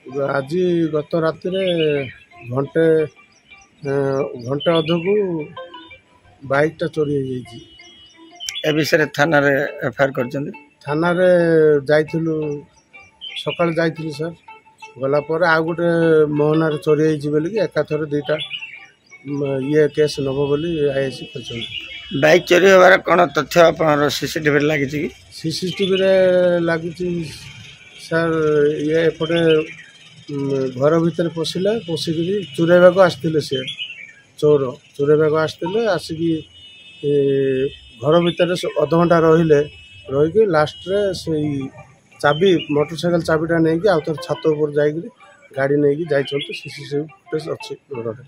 आज गत राति घंटे घंटे अधकू बाइकटा चोरी हो जाइए। ए विषय थाना रे एफआईआर कर थाना रे जाइथिलु सकाळ जाइथिलु सर गला पर आ गोटे मोहना रे चोरी होइछि बोली कि एकाथरे दुईटा ये केस नबो बोली आईएससी कहछन। बाइक चोरी होबार कोन तथ्य आपन सीसीटीवी रे लागिछि कि? सीसीटीवी रे लागिछि सर। ये एपटे घर भीतर पशिकी चुराइबा को आसथिले से चोर चुराइबा को आसथिले आसिकी घर भीतर अधघंटा रही लास्ट रे से चाबी मोटरसाइकेल चाबीटा नहीं कि आउथर छात ऊपर जाइकरी गाड़ी नहीं कि जाइछंत। सीसीटीवी फुटेज अछि घर।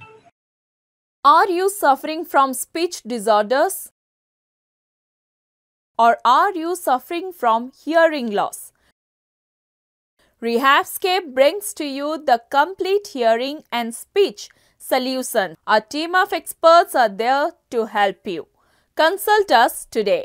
Are you suffering from speech disorders? Or are you suffering from hearing loss? Rehabscape brings to you the complete hearing and speech solution. A team of experts are there to help you. Consult us today.